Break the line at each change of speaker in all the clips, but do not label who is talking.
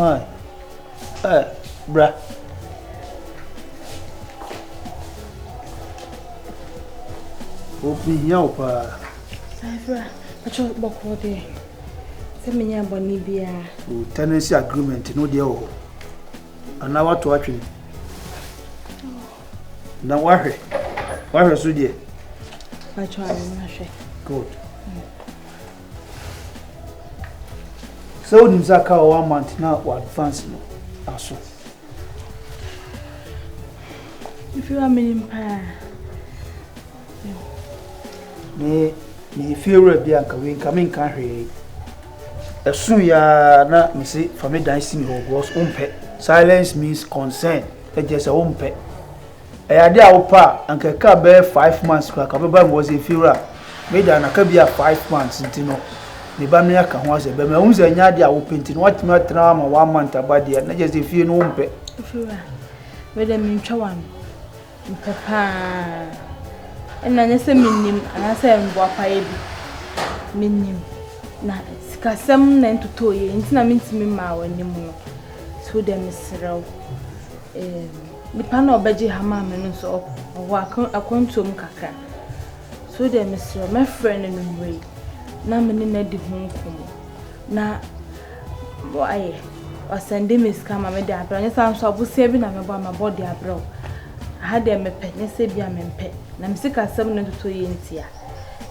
Hi. Bruh. Open here, pa.
Bruh, but you're back for there. Send me a bonibia.
Tenancy agreement, no deal. And now what to watching? Now, worry. Worry, so dear.
I try and
good. So, Nimzaka 1 month now, what advance no? Also.
If you are meaning pie.
Me feel Bianca, we come in country. As soon ya na me say for me dancing was umpe. Silence means consent. It just a umpe. I dey opa and ka be 5 months kwa ka be was a feel me da na ka be 5 months ntino. Me ba me aka ho ase be me unza nya dey open ntino what me tra ma 1 month abade na just feel no umpe.
Feel we dem ntwa wan. Papa. And I say minim and I say mboapaye bi minim na sikasem na ntoto ye ntina mintimi ma wanim no so dem srew nipa na obeje ha ma me no so owa akontom kaka so dem srew my friend no nwei na me ne di ho nkomo na boaye o sende me ska ma me di abro nya san so abusia bi na me bo ma body abro ha dem mepe ne se bia me mpe na misika sam no to yentia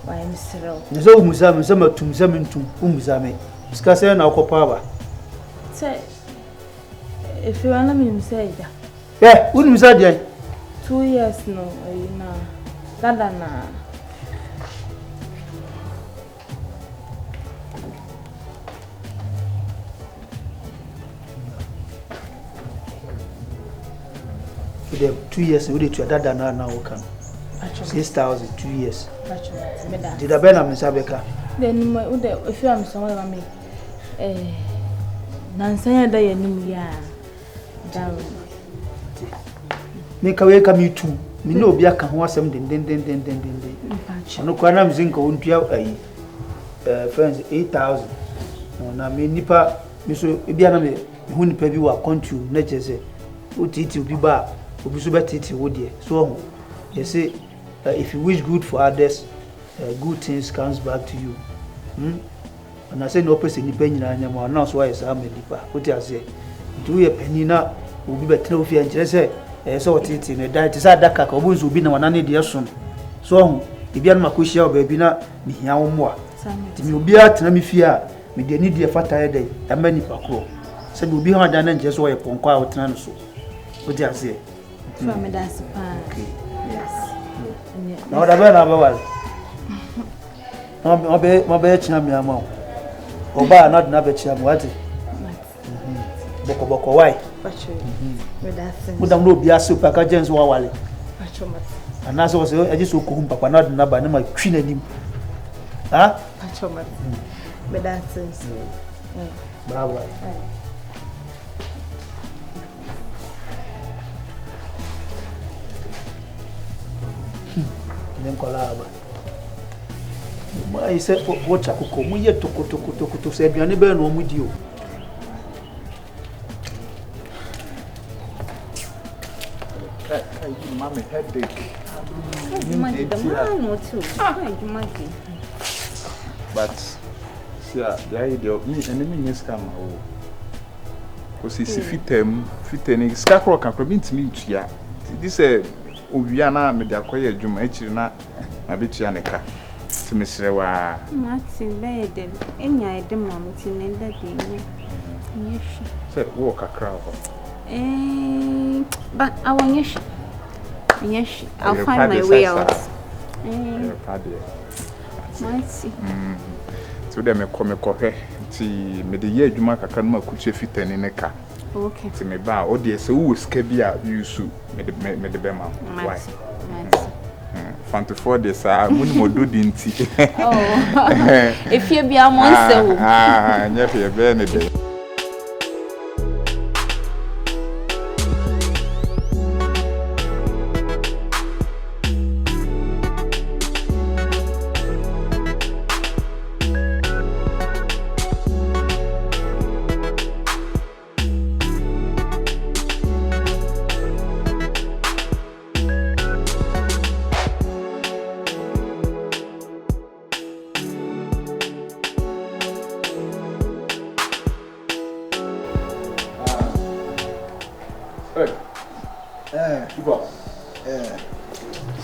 wa emsero
nzo umuza me matum zamintum umuza me sika se na okopa ba
se if you wanna me say da
unumuza dia
2 years no na dada na
the 2 years we to dada na work 6,000 2 years. Did I bear me sabeka?
Then if you am so me Nansanya da yanim ya down.
Make away come you too. Me no be aka ho asem den. Ano kwa na mzinka ontua friends 8,000. Na me nipa me so bia na me hu nipa bi wa kontu na chese. O titi obi ba obi so betiti wo de. So they say if you wish good for others, good things comes back to you. And I say no person ni penny na nyama na so why say am nipa. What you say? Do you penny na obi betre ofi enche say so titi na die say adaka ka obi nso obi na wana ne de so. So ebia na makohia obi na mihia wo mo a. Ti mi obi atena mi fie a me de ni de fata ye dey amba nipa ko. Say obi ha da na nche so why ponko a wotena no so. What you say?
From that's pa.
Okay. No, da bena ba wal. No be china mi ama. Oba na na be china mo ati. Boko why?
Pacho. Me that sense.
Udam no bia super ka gens wa wale.
Pacho mat.
Ana so so e so ko hum papa na ba na ma twi na nim. Ha?
Pacho mat. Me that sense.
Bravo. Nkolaba mai se wo chakoko mu ye toko se aduane be no mu di o
you mama headache but see the idea me enemy news come o ko si fitem skakro kan pro bintimi ntua this Obiya na me de akoye adwuma akiri na abetua ne ka timesre wa
mati be de enya ede mamti ne da de ni yeshi
se wo kakra ho
but I want yeshi I'll find my way out mati
so de me kohwe ti me de ye adwuma kakra na makutu fitani ne ka
okay
ti me ba o de se wo ska bia yusu me de be ma why fanto for this muni modo di nti
if you be am once
nya fe be ne de People.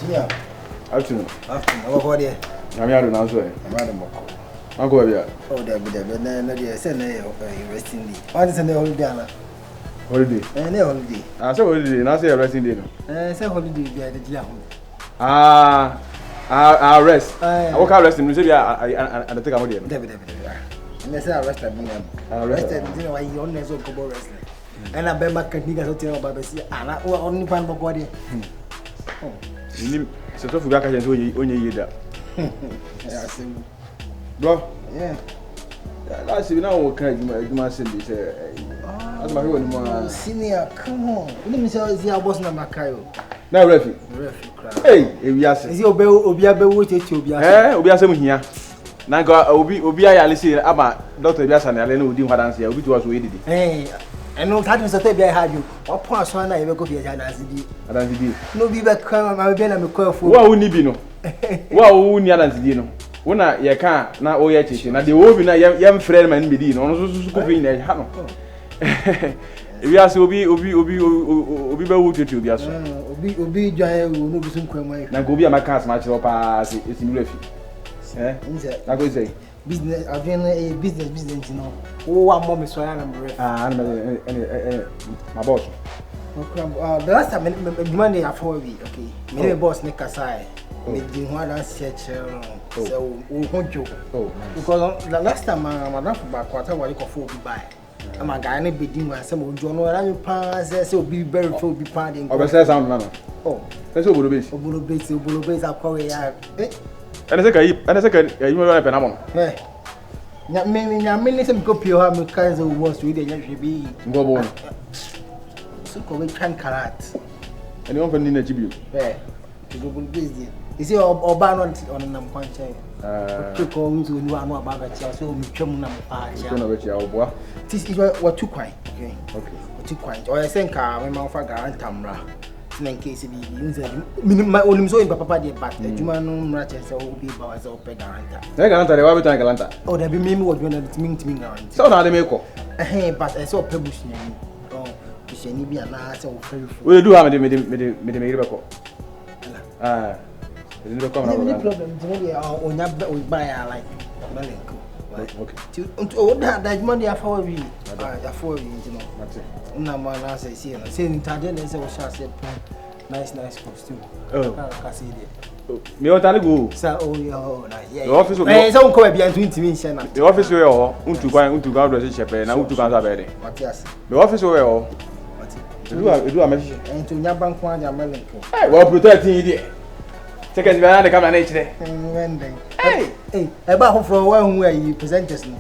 Yeah.
Afternoon.
Afternoon. What there?
I'm here now, sir.
I'm at the mock.
Uncle, yeah.
Oh, there be there, but then they send a resting day. What is the holiday?
Holiday.
Holiday.
I said holiday, now say resting day.
Say holiday be at the jail.
I rest. I walk out resting. You say I take a holiday.
There. And they say I rest at me. I rested, you know, I only so go wrestling. And I bet my niggas will tell about the and I only find my body. Oh.
You so to forget I can only you that.
Yeah, see.
Bro.
Yeah.
That's now what you must say this. That's my one.
Senior, come on. Let me see our boss number Kayo.
Now refi. Hey, Obiase.
Is your Obiabe with it to
Obiase? Obiase here. Na go obi ayale say aba Dr. Obiase na ale na odi hwadan say obi to was we didi.
I know that is a tape I had you. What point so na you go be adansi
di.
No be back come my be na me call for.
Wa uni bi no. Wa uni adansi di no. Wona ye kan na o ye chichi na de wo bi na yem frɛ man be di no no so ko fi na ha no. Obiase obi be wo tutu Obiase.
Obi dwan wo no bi so nkwan
na go bi amaka asma chiro pa se esimi refi. Na go say
business again business you know. Oh, one more so I am ready.
My boss.
The last time Monday I for we okay. Me boss ne kasai. Me di ho dan search so we honjo. Because the last time madam for back quarter we go for buy. Am a guy ne be di wan say mo jo no ra me pa say obi very for obi pa dey.
Obese sound na no.
Oh.
Say obolo base akwa ya. Ana say you want to penamon.
Nya me sem go pio ha me kan so was we dey nya hwe
Ngo bo.
So ko we kan karat.
Any one for ni na chibi.
To go base there. You see oba no on nam kwanche. To ko nzu ni wa no aba ba chia so mi twam na pa chia.
So na be chia oboa.
This is what two kwan. Okay. What two kwan. O say nka me ma fa garantamra. In case be my own so in papa de but adwuma no mra che se obi ba wa se opɛ garanta.
Na garanta de wa be tan garanta.
Oh there be me wo dwuma na timi garanta.
So na de me ko.
But I saw pebble shiny. Oh, shiny be na se wo very full.
We do have me be ko. Is it come
na. No problem. Today onya we buy like Malenko.
Okay.
Oh that adwuma de afa we. Afa we you know. Na man say see na say intade na say we shall say nice costume.
Oh.
Ka say there.
Me want to go.
Sir, oh yeah.
The office
so come be and 20 minutes na.
The office where untu kwan do say chepe na untu kan so abede.
Matias.
The office where
Matias. Do amashi. Ento nya bank wan ya Malenko.
Hey, well protecting you there. Second be na the camera na ichire. Hey,
e ba ho from where who are presenters no.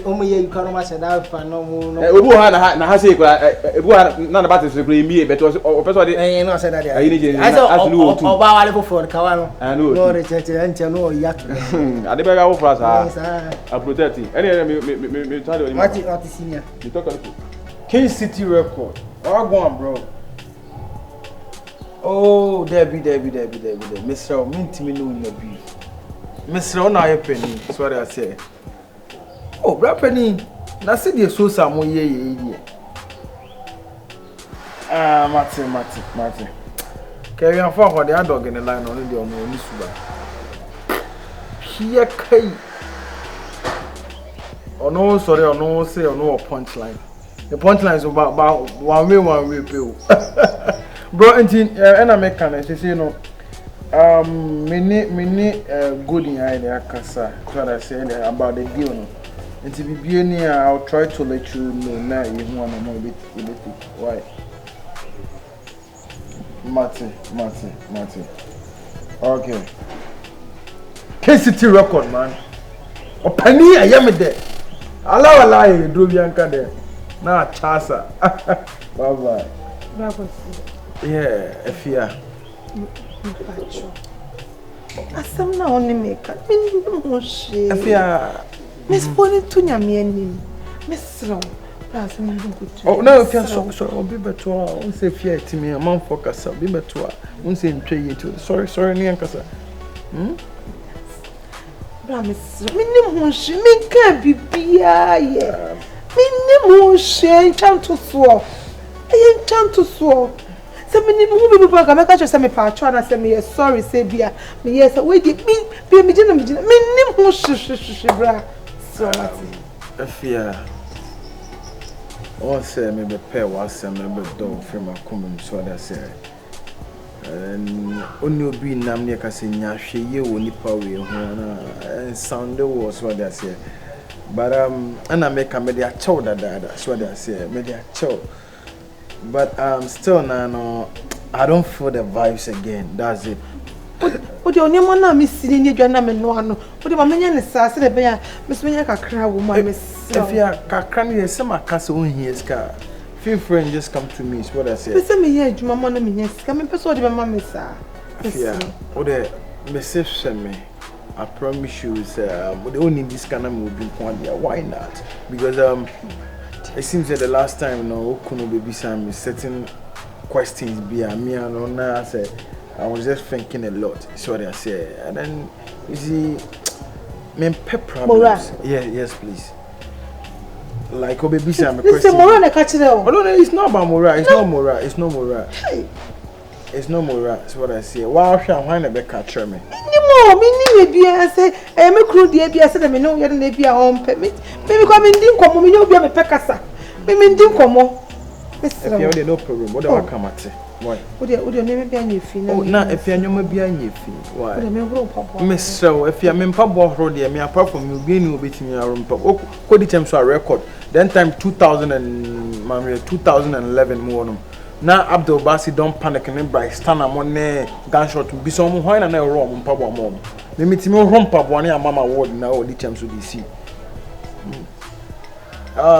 O me you can ma say that fa no no.
Obu ha na ha say kura ebu ha na na battery say kura emi but o person dey.
No say that there.
Ayi ni je.
I say oba wale go for kawa no. No recheche enche no yato.
Ade be ga wo for sa. A protecting. Any me tell you.
Mati senior.
You talk about
King City record. Oh go on bro. Oh, Debbie. Mr. Mintimi no na bi. Mr. Ona ye penny. That's what I say. Oh, bra penny. Na say the so some ye. Martin. Carry on for the dog in the line on the omo suba. Here kai. Oh no, sorry, oh no say oh no punchline. The punchline is about one way pay. Bro, and I make can say no. Many good in idea, Kasa. That's what I say about the deal. No, and to be near, I'll try to let you know now. You want to know a bit. Why? Martin. Okay. KCT record, man. O penny, I am there. Allah, you do Bianca there. Now, Chasa. Bye. Yeah, FIE.
Asam na only make. Me she.
FIE.
Miss Bonnie to nyame Miss Ron.
Oh no, FIE so obi beto a on say FIE timi a man focus obi beto a on say ntwe yetu. Sorry ni ankasa.
Bra Miss me nim ho she me ka bibia ye. Me nim ho she ntwa to so. I ain't chant to so. Some people can catch some patron and say me sorry, say be me yes, wait, me name who bra. So
FIE. Once me be pair was me be do from a common so that say. And only be nam near Cassinia, she you will nipa we and sound the was what they say. But and I make a media chow that's what they say, media chow. But still no, I don't feel the vibes again. That's it.
What you only man miss in your jana me no ano. What the man is say the be miss me ka cry woman miss.
If you are cranny some castle here ska. Feel free and just come to me is what I say.
Say me here juma man me yes. Come me person the mama miss ah.
Yeah. O the message me. I promise you is we only this kind of movie why not? Because it seems that the last time no kuno baby Sam is certain questions be me and I said I was just thinking a lot. That's what I say. And then you see me pep problems. Yeah, yes please. Like baby Sam question. Oh no, it's not about moral. It's not moral. It's no moral. It's no moral. That's what I say. Why shall I never catch me?
No, me be I say I me crew dey be I say me no you dey be a home permit. Me come in din komo me no be me pekasa. Me din komo.
If you have no problem, what do I come at? Why?
What do name be anya fi na?
Oh, na if you nyoma be anya fi. Why?
What me bro papa.
Me so if you me papa ro dey me apart from you be ni obetimi arom papa. O ko di time so a record. Then time 2011 mo no. Now Abdul Basi don't panic and by STUNNA money gunshot be some wine and rum pabo mom. Me mitimi rum pabo ne mama word na o di time so DC.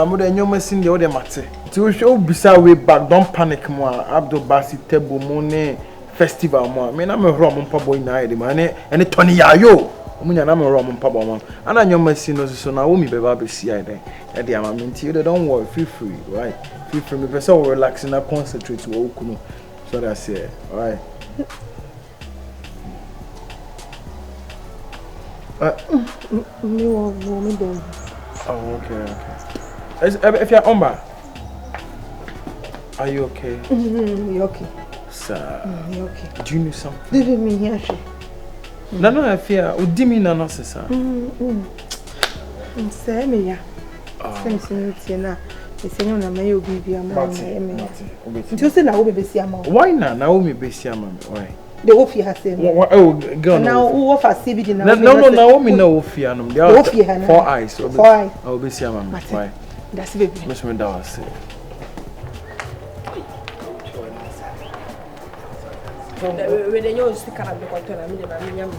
Mo de nyoma sin de o de mate. Ti o show bisa way back don't panic mo Abdul Basi table mo ne festival mo. Me na me rum pabo na e de man e Tony Yayo. Omunya na me rum pabo mo. Ana nyoma sin no so na wo mi beba be si ai den. E de ama me nti you don't worry feel free, right? From the person will relax and concentrate to Okuno. So that's it. Alright. Oh, okay. If you're Omba, are you okay?
You okay?
Sir.
You okay?
Do you need something?
Leave me here.
No, I fear. Udimi na no sir.
Say me ya. Say na. Senhor na meio bibi ama me. Nti say na wo bebesi ama. Why
na Naomi bebesi ama? Why?
The Ofi has said.
Oh, girl.
Now who offer CBD now?
No, Naomi no Ofi anum. They are 4 eyes.
4 eyes.
Oh, bebesi ama. Why?
That's baby.
Miss me that was say.
We dey use speaker na be control na me dey ba me nyam.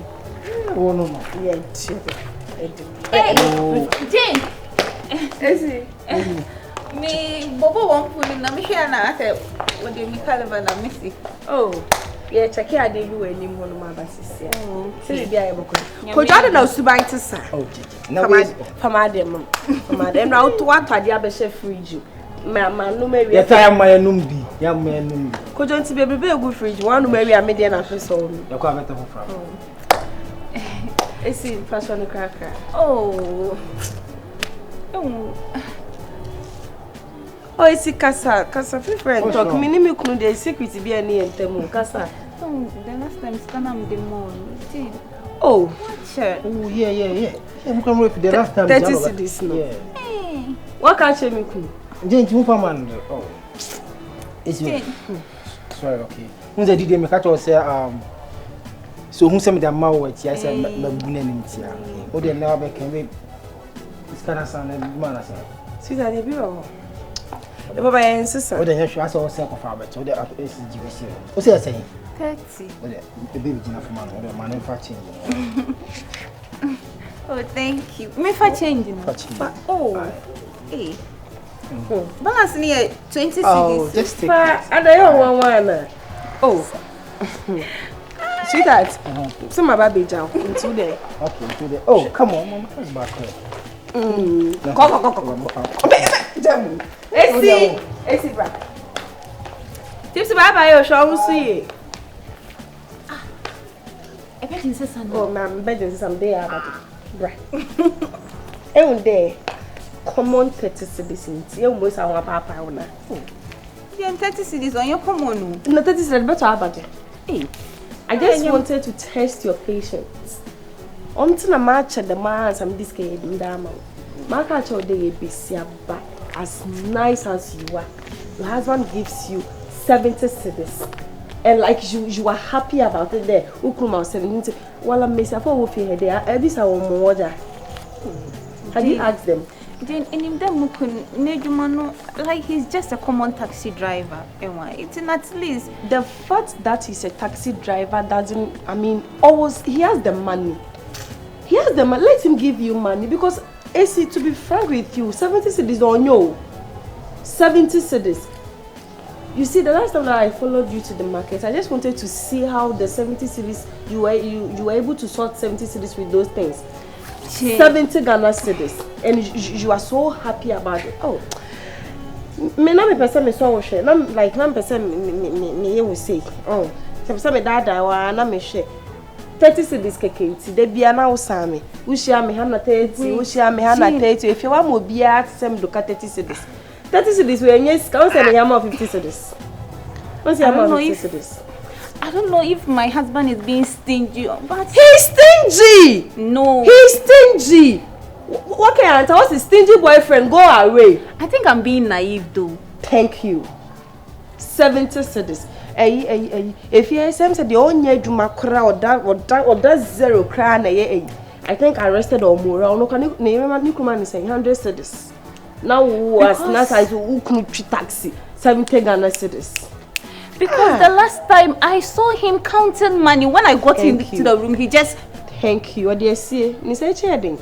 Oh no.
Yeah,
Jane. Esi. Me bobo won put na me share na say we dey me caliber na missy.
Oh. Yeah, check here dey you any mo no ma ba sisi. Say bi aye boko. Ko jade na osuban ti sa.
Oh,
na we fama dem. Fama dem na auto atade abehye fridge. Ma no me wi.
Ya time ma enum di. Ya ma enum di.
Ko jonti bebe be go fridge. One no me wi am dey na so.
Ya ko abeta for fra.
Esi fashion cracker.
Oh.
Oh, esi kasa friend talk me ni me kunu dey secret be any entemu kasa.
The last time STUNNA the mall.
Oh,
Sure.
Oh yeah. I'm coming with the last time.
30 cedis no.
Yeah.
What catch me kunu?
Jane, you for man. Oh. It's you. Sorry, okay. Who's the DJ me catch us say so who send me the mawo ti I say me buna nim tia. O dey now be can be Skana san na man asa.
Sweetheart, dey be o. E baba yen sister.
O dey hear asa o say ko fa bet. O dey SG we see. O say say
30.
o dey the baby jina for man. O dey man fa change.
Oh, thank you. Me for changing. Oh. Hey. Balance near 20
Oh,
cedis.
just take
And I don't want. Oh. Sweetheart. Some my baby jam into there.
Okay, into there. Oh, come on, mama. Come back here.
Come. Jam. Esi bra. Tipsy bye o show see.
I bet in sister.
Oh, ma'am, better some day about bra. Eun there. Common 30 cedis. You almost our papa ona.
Then 30 cedis on your common.
No, 30 cedis better about it. Hey, I just wanted to test your patience. Until a match at the man, some this kid in Dama. My catch all day be back as nice as you are. Your husband gives you 70 cedis. And like you are happy about it there. Ukruma 70. Well, I'm missing for wolf here. This are more. Have you asked them?
Then in them like he's just a common taxi driver. It's in at least
the fact that he's a taxi driver doesn't. I mean, always he has the money. He has the money. Let him give you money because ESI, to be frank with you, 70 cedis on you. 70 cedis. You see, the last time that I followed you to the market, I just wanted to see how the 70 cedis you were able to sort 70 cedis with those things. 70 Ghana cedis, and you are so happy about it. Oh, me na me person me so share. Na like na person me will say. Oh, person me dada wa na me share. 30 cedis keke de bia na usame. We share me hana 30, we share me hana 30. If you want mo bia same look at 30 cedis. 30 cedis we yes, can say me yama 50 cedis. What's yama 50 cedis?
I don't know if my husband is being stingy, but
he's stingy.
No,
he's stingy. What can I tell? What's his stingy boyfriend? Go away.
I think I'm being naive though.
Thank you. 70 cedis. If you say the only do makra or that zero crown, I think I arrested or more. No, can you name is 100 cedis. Now was not as who taxi 70 Ghana cedis.
Because the last time I saw him counting money when I got into the room, he just...
Thank you. What do you see? You say cheating.